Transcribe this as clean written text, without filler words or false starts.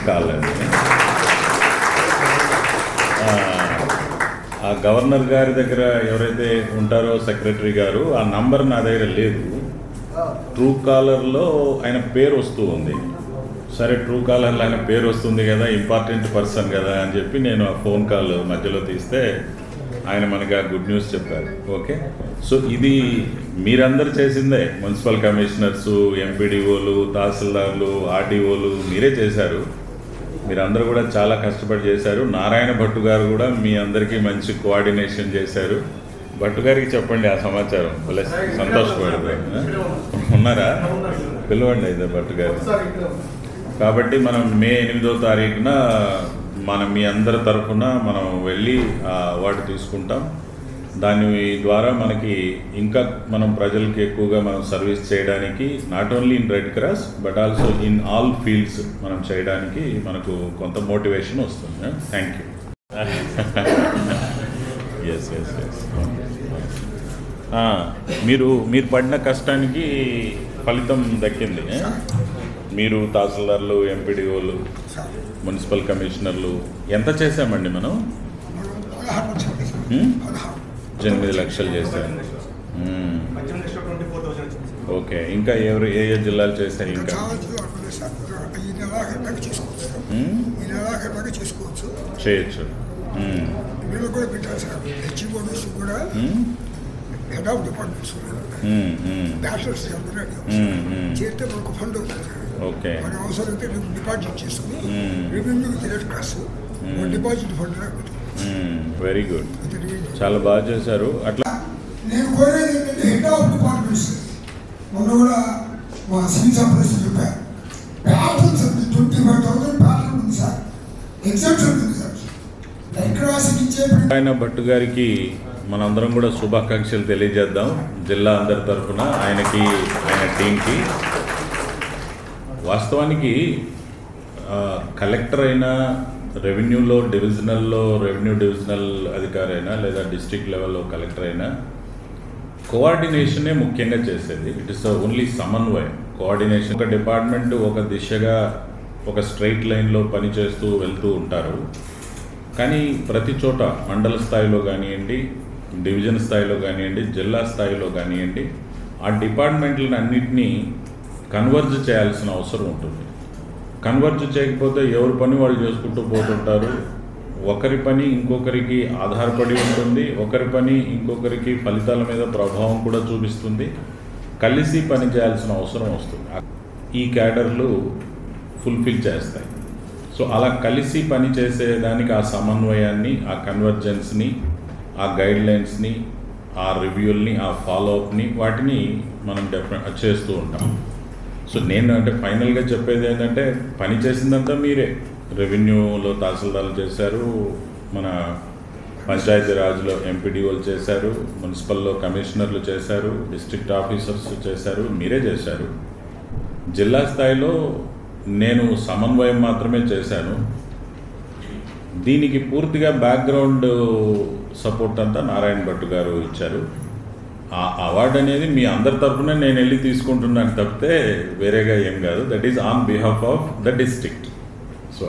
కాలండి. ఆ గవర్నర్ గారి దగ్గర ఎవరైతే ఉంటారో సెక్రటరీ గారు, ఆ నంబర్ నా దగ్గర లేదు. ట్రూ కాలర్లో ఆయన పేరు వస్తూ ఉంది. సరే, ట్రూ కాలర్లో ఆయన పేరు వస్తుంది కదా, ఇంపార్టెంట్ పర్సన్ కదా అని చెప్పి నేను ఆ ఫోన్ కాల్ మధ్యలో తీస్తే ఆయన మనకి ఆ గుడ్ న్యూస్ చెప్పారు. ఓకే, సో ఇది మీరందరూ చేసిందే. మున్సిపల్ కమిషనర్సు, ఎంపీడీఓలు, తహసీల్దార్లు, ఆర్డీఓలు మీరే చేశారు. మీరందరూ కూడా చాలా కష్టపడి చేశారు. నారాయణ భట్టు గారు కూడా మీ అందరికీ మంచి కోఆర్డినేషన్ చేశారు. భట్టు గారికి చెప్పండి ఆ సమాచారం, సంతోషపడదు. ఉన్నారా? పిలవండి అయితే భట్టు గారు. కాబట్టి మనం మే 8వ తారీఖున మనం మీ అందరి తరఫున మనం వెళ్ళి ఆ అవార్డు తీసుకుంటాం. దాని ద్వారా మనకి ఇంకా మనం ప్రజలకి ఎక్కువగా మనం సర్వీస్ చేయడానికి, not only in Red Cross but also in all fields మనం చేయడానికి మనకు కొంత మోటివేషన్ వస్తుంది. Thank you. Yes yes yes మీరు పడిన కష్టానికి ఫలితం దక్కింది. మీరు తహసీల్దార్లు, ఎంపీడీఓలు, మున్సిపల్ కమిషనర్లు ఎంత చేశామండి మనం? 8 లక్షలు చేశారు. ఓకే, ఇంకా ఏ జిల్లాలు చేశాయి? ఇంకా చేయొచ్చు. ఓకే, వెరీ గుడ్, చాలా బాగా చేశారు. అట్లా నేను కోరేది ఏంటంటే హెడ్ ఆఫ్ డిపార్ట్మెంట్స్ మొన్న కూడా మా సివిల్ సప్లైస్ చెప్పారు. ప్యాటర్న్స్ 25,000 ప్యాటర్న్ ఉంది సార్, ఎగ్జామ్షన్ ఉంది సార్. నారాయణ భట్టు గారికి మనందరం కూడా శుభాకాంక్షలు తెలియజేద్దాం జిల్లా అందరి తరఫున, ఆయనకి, ఆయన టీంకి. వాస్తవానికి కలెక్టర్ అయినా, రెవెన్యూ డివిజనల్ అధికారి అయినా, లేదా డిస్ట్రిక్ట్ లెవెల్లో కలెక్టర్ అయినా కోఆర్డినేషనే ముఖ్యంగా చేసేది. ఇట్ ఇస్ ఓన్లీ సమన్వయం, కోఆర్డినేషన్. ఒక డిపార్ట్మెంట్ ఒక దిశగా ఒక స్ట్రైట్ లైన్లో పనిచేస్తూ వెళ్తూ ఉంటారు. కానీ ప్రతి చోట మండల స్థాయిలో కానివ్వండి, డివిజన్ స్థాయిలో కానివ్వండి, జిల్లా స్థాయిలో కానివ్వండి, ఆ డిపార్ట్మెంట్లను అన్నింటినీ కన్వర్జ్ చేయాల్సిన అవసరం ఉంటుంది. కన్వర్జ్ చేయకపోతే ఎవరి పని వాళ్ళు చేసుకుంటూ పోతుంటారు. ఒకరి పని ఇంకొకరికి ఆధారపడి ఉంటుంది, ఒకరి పని ఇంకొకరికి ఫలితాల మీద ప్రభావం కూడా చూపిస్తుంది. కలిసి పని చేయాల్సిన అవసరం వస్తుంది. ఈ క్యాడర్లు ఫుల్ఫిల్ చేస్తాయి. సో అలా కలిసి పని చేసేదానికి ఆ సమన్వయాన్ని, ఆ కన్వర్జెన్స్ని, ఆ గైడ్లైన్స్ని, ఆ రివ్యూల్ని, ఆ ఫాలోఅప్ని, వాటిని మనం చేస్తూ ఉంటాం. సో నేను ఫైనల్గా చెప్పేది ఏంటంటే, పని చేసిందంతా మీరే. రెవెన్యూలో తహసీల్దార్లు చేశారు, మన పంచాయతీరాజ్లో ఎంపీడీఓలు చేశారు, మున్సిపల్లో కమిషనర్లు చేశారు, డిస్ట్రిక్ట్ ఆఫీసర్స్ చేశారు, మీరే చేశారు. జిల్లా స్థాయిలో నేను సమన్వయం మాత్రమే చేశాను. దీనికి పూర్తిగా బ్యాక్గ్రౌండ్ సపోర్ట్ అంతా నారాయణ భట్టు గారు ఇచ్చారు. ఆ అవార్డు అనేది మీ అందరి తరఫున నేను వెళ్ళి తీసుకుంటున్నాను తప్పితే వేరేగా ఏం కాదు. That is on behalf of the district. So